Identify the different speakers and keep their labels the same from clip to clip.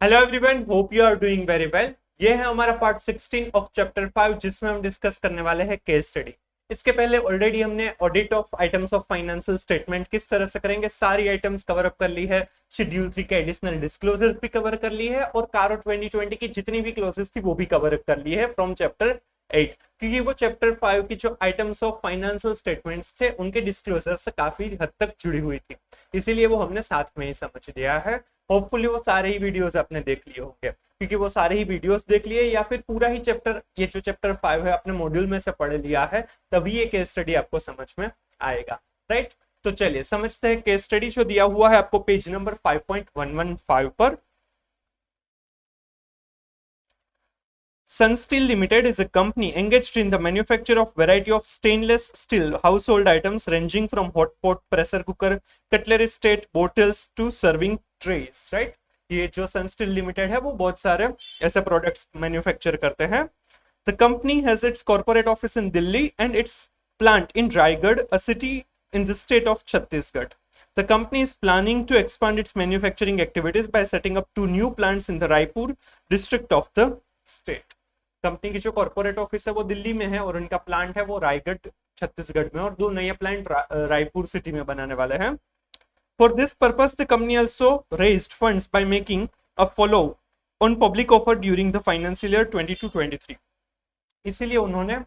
Speaker 1: Hello everyone, hope you are doing very well. ये है हमारा पार्ट 16 ऑफ चैप्टर 5 जिसमें हम डिस्कस करने वाले हैं केस स्टडी। इसके पहले ऑलरेडी हमने audit of items of financial statement किस तरह से करेंगे सारी आइटम्स कवर अप कर ली है। शेड्यूल 3 के एडिशनल डिस्क्लोजर्स भी कवर कर ली है और कारो 2020 की जितनी भी क्लोजेस थी वो भी कवर अप कर ली है फ्रॉम चैप्टर 8, क्योंकि वो चैप्टर 5 की जो आइटम्स ऑफ फाइनेंशियल स्टेटमेंट्स थे उनके डिस्क्लोजर से काफी हद तक जुड़ी हुई थी, इसीलिए वो हमने साथ में ही समझ लिया है। होपफुली वो सारे ही वीडियोस आपने देख लिए होंगे, क्योंकि वो सारे ही वीडियोस देख लिए या फिर पूरा ही चैप्टर, ये जो चैप्टर 5 है अपने मॉड्यूल में से पढ़ लिया है, तभी ये केस स्टडी आपको समझ में आएगा। राइट, तो चलिए समझते हैं। केस स्टडी जो दिया हुआ है आपको पेज नंबर 5.115 पर। Sun Steel Limited is a company engaged in the manufacture of variety of stainless steel household items ranging from hot pot, pressure cooker, cutlery set, bottles to serving trays. Right? ये जो सन steel limited है वो बहुत सारे ऐसे products manufacture करते हैं। The company has its corporate office in Delhi and its plant in Raigad, a city in the state of Chhattisgarh. The company is planning to expand its manufacturing activities by setting up 2 new plants in the Raipur district of the state. Company की जो corporate office है वो दिल्ली में है और उनका plant है वो रायगढ़ छत्तीसगढ़ में, और 2 नए प्लांट रायपुर सिटी में बनाने वाले हैं। For this purpose the company also raised funds by making a follow on public offer during the financial year 22-23। इसीलिए उन्होंने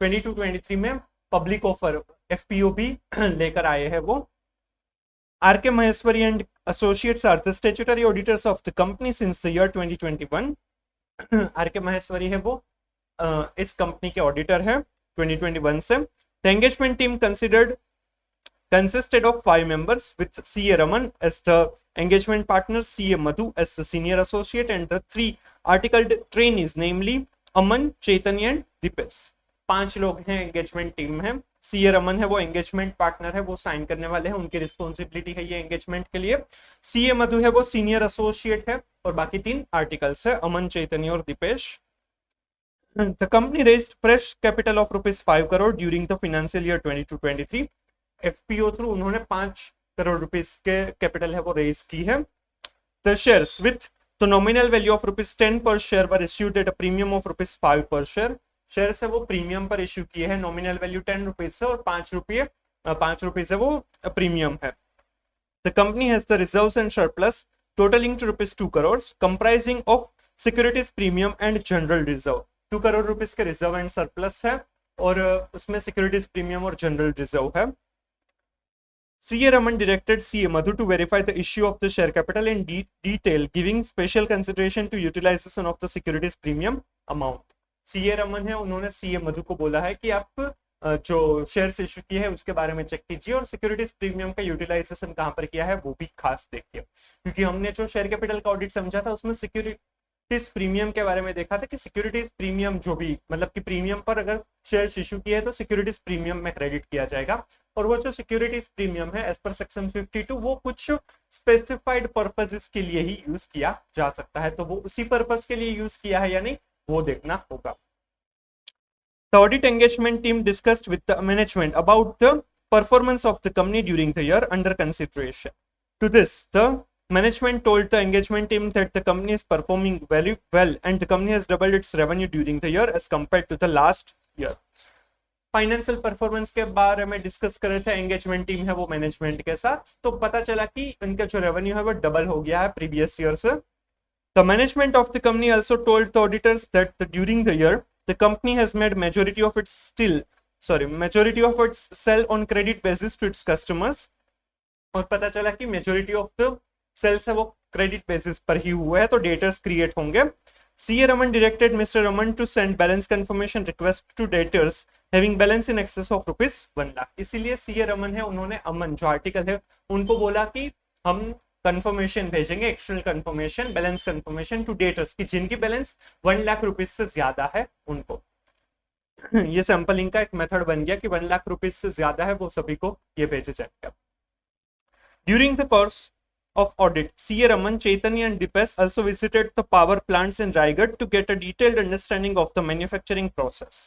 Speaker 1: 22-23 में पब्लिक ऑफर एफपीओ भी लेकर आए हैं वो। R K Maheshwari and associates are the statutory auditors of the company since the year 2021। R K Maheshwari है वो इस कंपनी के ऑडिटर है 2021 से। The engagement team consisted of 5 members with CA Raman as the engagement partner, CA Madhu as the senior associate, and the 3 articled trainees namely Aman, Chaitanya and Dipesh। 5 लोग हैं engagement team में। CA Raman है वो engagement partner है, वो sign करने वाले हैं, उनकी रिस्पॉन्सिबिलिटी है ये एंगेजमेंट के लिए। सीए मधु है वो सीनियर एसोसिएट है और बाकी 3 आर्टिकल्स है, अमन, चैतन्य और Dipesh. The company raised fresh capital of ₹5 crore during the financial year 22-23। FPO through उन्होंने 5 करोड़ रुपीस के कैपिटल है वो रेज की है। The shares with the nominal value of ₹10 per share were issued at a premium of ₹5 per share। Share है वो premium पर issue किए हैं, नॉमिनल वैल्यू 10 रुपीज है और 5 रुपीज है वो प्रीमियम है। The company has the reserves and surplus totalling to ₹2 crore comprising of securities premium and general reserve. 2 crore rupees के रिजर्व एंड सरप्लस है और उसमें सिक्योरिटीज प्रीमियम और जनरल रिजर्व है। CA Raman directed CA Madhu to verify the issue of the share capital in detail, giving special consideration to utilization of the securities premium amount। CA Raman है, उन्होंने CA मधु को बोला है कि आप जो शेयर्स इश्यू किए हैं उसके बारे में चेक कीजिए और सिक्योरिटीज प्रीमियम का यूटिलाइजेशन कहां पर किया है वो भी खास देखिए, क्योंकि हमने जो शेयर कैपिटल का ऑडिट समझा था उसमें सिक्योरिटीज प्रीमियम के बारे में देखा था कि सिक्योरिटीज प्रीमियम जो भी मतलब कि प्रीमियम पर अगर शेयर्स इश्यू किए हैं तो सिक्योरिटीज प्रीमियम में क्रेडिट किया जाएगा, और वो जो सिक्योरिटीज प्रीमियम है एज पर सेक्शन 52 वो कुछ स्पेसिफाइड पर्पसेस के लिए ही यूज किया जा सकता है, तो वो उसी पर्पस के लिए यूज किया है या नहीं वो देखना होगा। The audit engagement team discussed with the management about the performance of the company during the year under consideration. To this, the management told the engagement team that the company is performing very well and the company has doubled its revenue during the year as compared to the last year। Financial performance के बारे में discuss कर रहे थे engagement team है वो management के साथ, तो पता चला कि इनका जो रेवेन्यू है वो डबल हो गया है प्रीवियस ईयर से। The management of the company also told the auditors that during the year, the company has made majority of its sell on credit basis to its customers। और पता चला कि majority of the sales है वो credit basis पर ही हुआ है, तो debtors create होंगे। CA Raman directed Mr. Raman to send balance confirmation request to debtors having balance in excess of ₹1 lakh। इसीलिए CA Raman है उन्होंने अमन जो आर्टिकल है उनको बोला कि हम कंफर्मेशन भेजेंगे, external confirmation, balance confirmation to debtors की जिनकी बैलेंस 1 लाख रुपीज से ज्यादा है उनको। ये सैंपलिंग का एक मेथड बन गया कि 1 लाख रुपीज से ज्यादा है वो सभी को ये भेजे जाएगा। During the course of audit, CA Raman, Chaitanya and Dipesh also visited the power plants in Raigad to get a detailed understanding of the manufacturing process।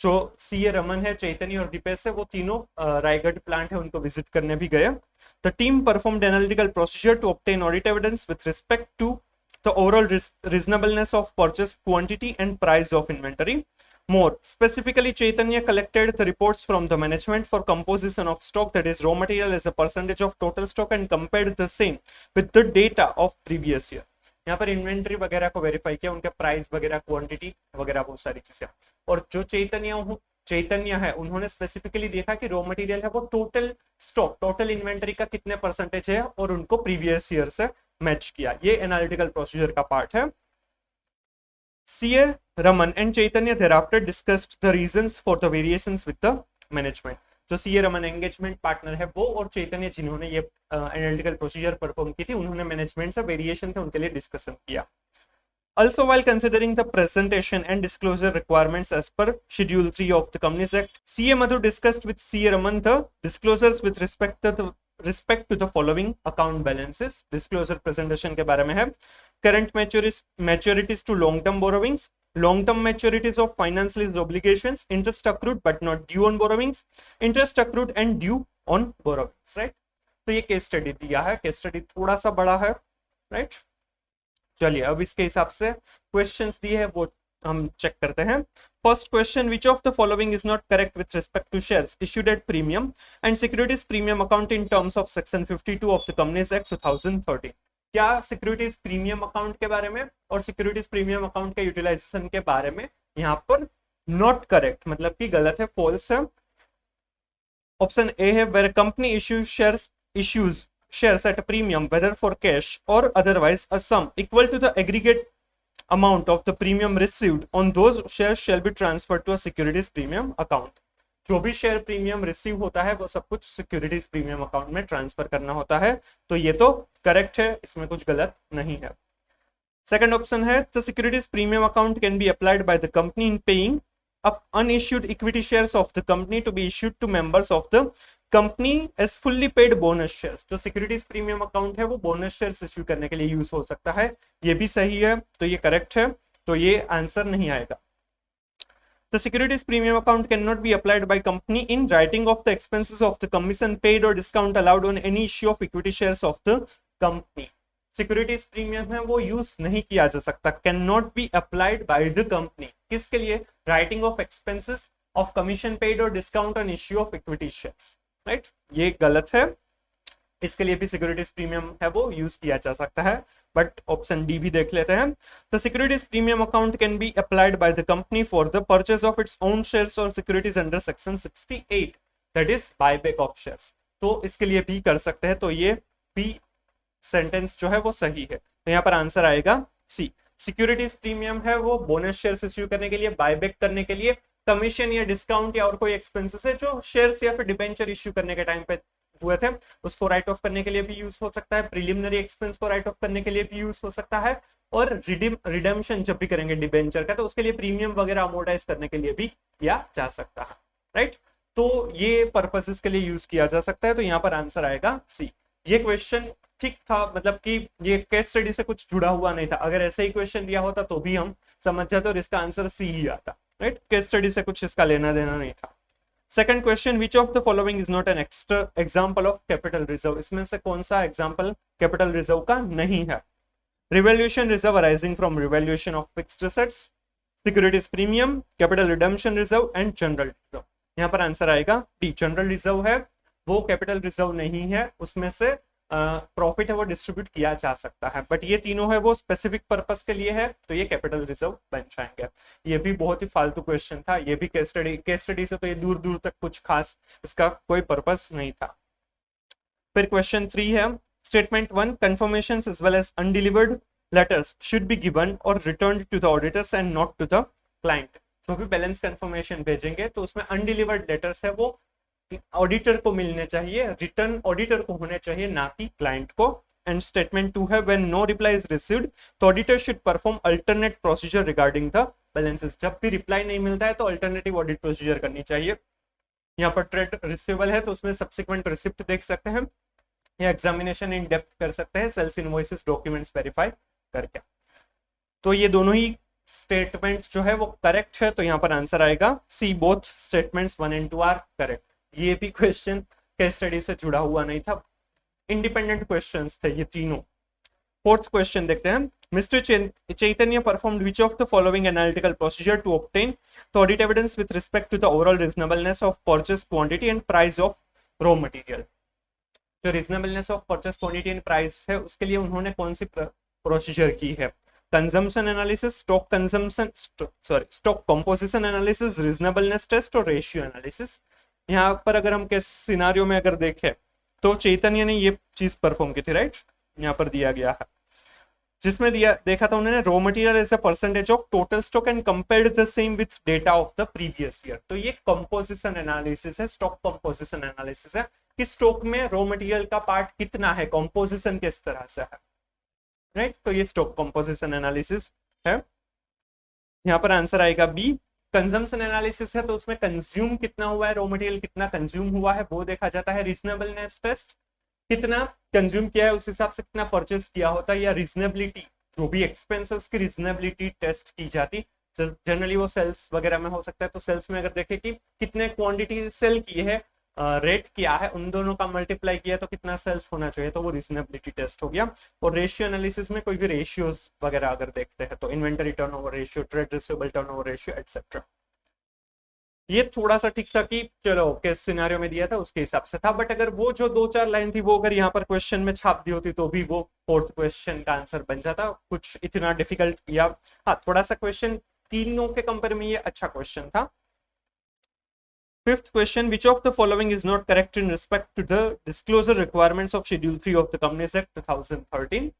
Speaker 1: जो सीए रमन है, चैतन्य और दीपेश है वो तीनों रायगढ़ प्लांट है उनको विजिट करने भी गए। The team performed analytical procedure to obtain audit evidence with respect to the overall reasonableness of purchase quantity and price of inventory. More specifically, Chaitanya collected the reports from the management for composition of stock, that is raw material as a percentage of total stock, and compared the same with the data of previous year. यहाँ पर inventory वगैरह को verify किया, उनके price वगैरह, quantity वगैरह, बहुत सारी चीजें। और जो चैतन्य है, उन्होंने स्पेसिफिकली देखा कि रॉ मटेरियल है वो टोटल स्टॉक, टोटल इन्वेंटरी का कितने परसेंटेज है, और उनको प्रीवियस ईयर से मैच किया। ये एनालिटिकल प्रोसीजर का पार्ट है। CA Raman and Chaitanya thereafter discussed the reasons for the variations with the management. जो CA Raman एंगेजमेंट पार्टनर है वो, और चैतन्य जिन्होंने ये एनालिटिकल प्रोसीजर परफॉर्म की थी, उन्होंने मैनेजमेंट से वेरिएशन थे उनके लिए डिस्कशन किया। Also, while considering the presentation and disclosure requirements as per Schedule 3 of the Companies Act, CA Madhu discussed with CA Raman the disclosures with respect to the following account balances. Disclosure presentation के बारे में है। Current maturities to long-term borrowings, long-term maturities of finance lease obligations, interest accrued but not due on borrowings, interest accrued and due on borrowings, right? तो ये case study दिया है, case study थोड़ा सा बड़ा है, राइट? चलिए अब इसके हिसाब से क्वेश्चंस दिए हैं वो हम चेक करते हैं। First question, which of the following is not correct with respect to shares issued at premium and securities premium account in terms of section 52 of the companies act 2013? क्या सिक्योरिटीज प्रीमियम अकाउंट के बारे में और securities premium account के utilisation के बारे में यहाँ पर नॉट करेक्ट मतलब कि गलत है, फॉल्स है। ऑप्शन ए है, where company issues shares at a premium whether for cash or otherwise, a sum equal to the aggregate amount of the premium received on those shares shall be transferred to a securities premium account. जो भी share premium receive होता है वो सब कुछ securities premium account में transfer करना होता है, तो ये तो करेक्ट है, इसमें कुछ गलत नहीं है। सेकंड ऑप्शन है, the securities premium account can be applied by the company in paying up unissued equity shares of the company to be issued to members of the company as fully paid bonus shares. जो securities premium account है वो bonus shares issue करने के लिए use हो सकता है, ये भी सही है, तो ये करेक्ट है, तो ये आंसर नहीं आएगा। The securities premium account cannot be applied by company in writing of the expenses of the commission paid or discount allowed on any issue of equity shares of the company. Securities premium है वो use नहीं किया जा सकता, can not be applied by the company, किसके लिए? Writing off expenses of commission paid और discount on issue of equity shares, right? ये गलत है, इसके लिए भी सिक्योरिटीज प्रीमियम है वो यूज किया जा सकता है, बट ऑप्शन डी भी देख लेते हैं। The securities premium account can be applied by the company for the purchase of its own shares और securities under section 68, that is buyback of shares, तो इसके लिए भी कर सकते हैं, तो ये बी सेंटेंस जो है वो सही है, तो यहाँ पर आंसर आएगा सी। सिक्योरिटीज प्रीमियम है वो बोनस शेयर्स इश्यू करने के लिए, बायबैक करने के लिए, कमीशन या डिस्काउंट या और कोई एक्सपेंसेस है जो शेयर्स या फिर डिबेंचर इश्यू करने के टाइम पे हुए थे उसको राइट ऑफ करने के लिए भी यूज हो सकता है, प्रिलिमिनरी एक्सपेंस को राइट ऑफ करने के लिए भी यूज हो सकता है, और रिडेम्पशन जब भी करेंगे डिबेंचर का तो उसके लिए प्रीमियम वगैरह अमोर्टाइज करने के लिए भी किया जा सकता है, राइट? तो ये पर्पसेस के लिए यूज किया जा सकता है, तो यहाँ पर आंसर आएगा सी। ये क्वेश्चन ठीक था, मतलब कि ये केस स्टडी से कुछ जुड़ा हुआ नहीं था, अगर ऐसे ही क्वेश्चन दिया होता तो भी हम समझ जाते और इसका आंसर सी ही आता, राइट? केस स्टडी से कुछ इसका लेना देना नहीं था। Second question, which of the following is not an extra example of capital reserve? इसमें से कौन सा एग्जांपल कैपिटल रिजर्व का नहीं है? Revaluation reserve arising from revaluation of fixed assets, securities premium, capital redemption reserve and general reserve. यहाँ पर answer आएगा डी, जनरल रिजर्व है वो कैपिटल रिजर्व नहीं है, उसमें से प्रॉफिट है वो डिस्ट्रीब्यूट किया जा सकता है, बट ये तीनों है वो स्पेसिफिक पर्पस के लिए है, तो ये कैपिटल रिजर्व बन जाएंगे। ये भी बहुत ही फालतू क्वेश्चन था, ये भी केस स्टडी से तो ये दूर दूर तक कुछ खास इसका कोई पर्पस नहीं था। फिर क्वेश्चन 3 है, statement 1, confirmations as well as undelivered letters should be given और returned to the auditors and not to the client. जो भी बैलेंस कंफर्मेशन भेजेंगे तो उसमें अनडिलीवर्ड लेटर्स है वो ऑडिटर को मिलने चाहिए, रिटर्न ऑडिटर को होने चाहिए, ना कि क्लाइंट को। एंड स्टेटमेंट 2 है, when no reply is received तो auditor should perform alternate procedure regarding the balances. जब भी रिप्लाई नहीं मिलता है तो अल्टरनेटिव ऑडिट प्रोसीजर करनी चाहिए। यहाँ पर ट्रेड रिसीवेबल है तो उसमें सब्सिक्वेंट रिसिप्ट देख सकते हैं या एग्जामिनेशन इन डेप्थ कर सकते हैं, सेल्स इनवॉइसेस डॉक्यूमेंट्स वेरीफाई करके। तो ये दोनों ही स्टेटमेंट्स जो है वो करेक्ट है, तो यहाँ पर आंसर आएगा C, both statements 1 and 2 are correct. ये भी क्वेश्चन केस स्टडी से जुड़ा हुआ नहीं था, इंडिपेंडेंट क्वेश्चंस थे ये तीनों। फोर्थ क्वेश्चन देखते हैं, mister Chaitanya performed which of the following analytical procedure to obtain the audit evidence with respect to the overall reasonableness of purchase quantity and price of raw material. जो reasonableness of purchase quantity and price है उसके लिए उन्होंने कौन सी procedure की है? Consumption analysis, stock consumption, stock composition analysis, reasonableness test और रेशियो एनालिसिस। यहाँ पर अगर हम किस सिनारियो में अगर देखें तो चैतन्य ने ये चीज परफॉर्म की थी, राइट? यहाँ पर दिया गया है जिसमें देखा था उन्होंने raw material as a percentage of total stock and compared the same with data of the previous year. तो ये कंपोजिशन एनालिसिस है, स्टॉक कंपोजिशन एनालिसिस है कि स्टॉक में रॉ मटेरियल का पार्ट कितना है, कंपोजिशन किस तरह से है, राइट? तो ये स्टॉक कंपोजिशन एनालिसिस है। यहाँ पर आंसर आएगा बी। कंजम्पशन एनालिसिस है तो उसमें कंज्यूम कितना हुआ है, रॉ मटेरियल कितना कंज्यूम हुआ है वो देखा जाता है। रीजनेबलनेस टेस्ट, कितना कंज्यूम किया है उस हिसाब से कितना परचेस किया होता है, या रीजनेबिलिटी जो भी एक्सपेंस है उसकी रीजनेबिलिटी टेस्ट की जाती। जनरली वो सेल्स वगैरह में हो सकता है, तो सेल्स में अगर देखें कि कितने क्वांटिटी सेल की है, रेट क्या है, उन दोनों का मल्टीप्लाई किया तो कितना सेल्स होना चाहिए, तो वो रीजनेबिलिटी टेस्ट हो गया। और रेशियो एनालिसिस में कोई भी रेशियोज वगैरह अगर देखते हैं तो inventory turnover ratio, trade receivable turnover ratio etcetera. ये थोड़ा सा ठीक था कि चलो किस सिनेरियो में दिया था उसके हिसाब से था, बट अगर वो जो 2-4 लाइन थी वो अगर यहाँ पर क्वेश्चन में छाप दी होती तो भी वो फोर्थ क्वेश्चन का आंसर बन जाता। कुछ इतना डिफिकल्ट या हाँ थोड़ा सा क्वेश्चन तीनों के कंपेयर में ये अच्छा क्वेश्चन था। Fifth question, which of the following is not correct in respect to the disclosure requirements of schedule 3 of the companies act 2013?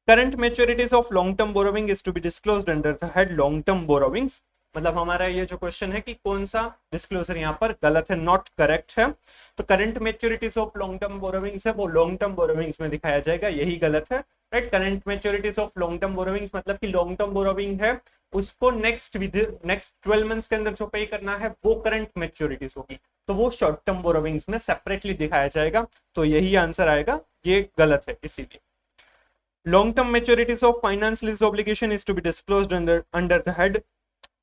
Speaker 1: Current maturities of long term borrowing is to be disclosed under the head long term borrowings. मतलब हमारा ये जो question है कि कौन सा disclosure यहाँ पर गलत है, नॉट करेक्ट है। तो current maturities of long term borrowings है वो लॉन्ग टर्म बोरोविंग्स में दिखाया जाएगा, यही गलत है, right? Current maturities of long term borrowings मतलब कि लॉन्ग टर्म बोरोविंग है उसको नेक्स्ट 12 मंथ्स के अंदर जो पे करना है वो करंट मैच्योरिटीज होगी, तो वो शॉर्ट टर्म बोरोविंग्स में सेपरेटली दिखाया जाएगा। तो यही आंसर आएगा, ये गलत है इसीलिए। Long term maturities of finance lease obligation is to be disclosed under the head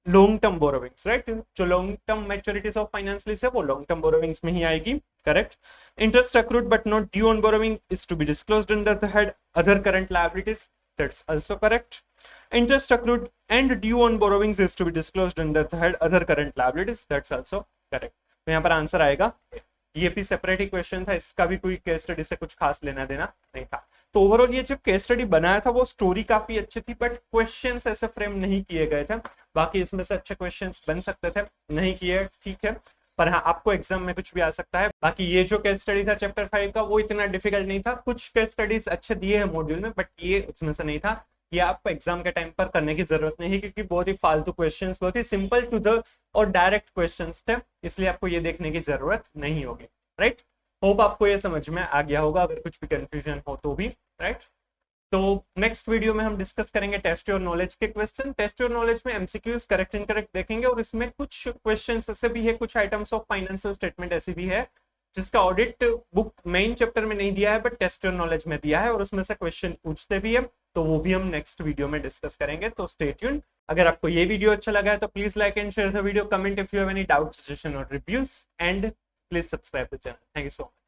Speaker 1: long term borrowings, right? जो long term maturities of finance lease है वो लॉन्ग टर्म बोरोविंग्स में ही आएगी, correct? Interest accrued but not due on borrowing is to be disclosed under the head other current liabilities, that's also correct. Interest accrued and due on borrowings is to be disclosed under the head other current liabilities, that's also correct। तो यहाँ पर answer आएगा, ये भी separate ही question था, इसका भी कोई केस स्टडी से कुछ खास लेना देना नहीं था। तो ओवरऑल ये जो केस स्टडी बनाया था वो स्टोरी काफी अच्छी थी, बट क्वेश्चंस ऐसे फ्रेम नहीं किए गए थे। बाकी इसमें से अच्छे क्वेश्चंस बन सकते थे, नहीं किए, ठीक है, पर हाँ आपको एग्जाम में कुछ भी आ सकता है। बाकी ये जो केस स्टडी था चैप्टर 5 का वो इतना डिफिकल्ट नहीं था, कुछ केस स्टडीज अच्छे दिए हैं मॉड्यूल में, बट ये उसमें से नहीं था। ये आप एग्जाम के टाइम पर करने की जरूरत नहीं है क्योंकि बहुत ही फालतू क्वेश्चंस, बहुत ही सिंपल टू द और डायरेक्ट क्वेश्चंस थे, इसलिए आपको ये देखने की जरूरत नहीं होगी, राइट? होप आपको ये समझ में आ गया होगा, अगर कुछ भी कंफ्यूजन हो तो भी, राइट? तो नेक्स्ट वीडियो में हम डिस्कस करेंगे टेस्ट योर नॉलेज के क्वेश्चन। टेस्ट योर नॉलेज में एमसीक्यूज करेक्ट इनकरेक्ट देखेंगे, और इसमें कुछ क्वेश्चंस ऐसे भी है, कुछ आइटम्स ऑफ फाइनेंशियल स्टेटमेंट ऐसी भी है जिसका ऑडिट बुक मेन चैप्टर में नहीं दिया है बट टेस्ट योर नॉलेज में दिया है, और उसमें से क्वेश्चन पूछते भी है, तो वो भी हम नेक्स्ट वीडियो में डिस्कस करेंगे। तो स्टे ट्यून्ड। अगर आपको ये वीडियो अच्छा लगा है तो please like and share the video, comment if you have any doubt, suggestion और reviews, and please subscribe the channel. Thank you so much.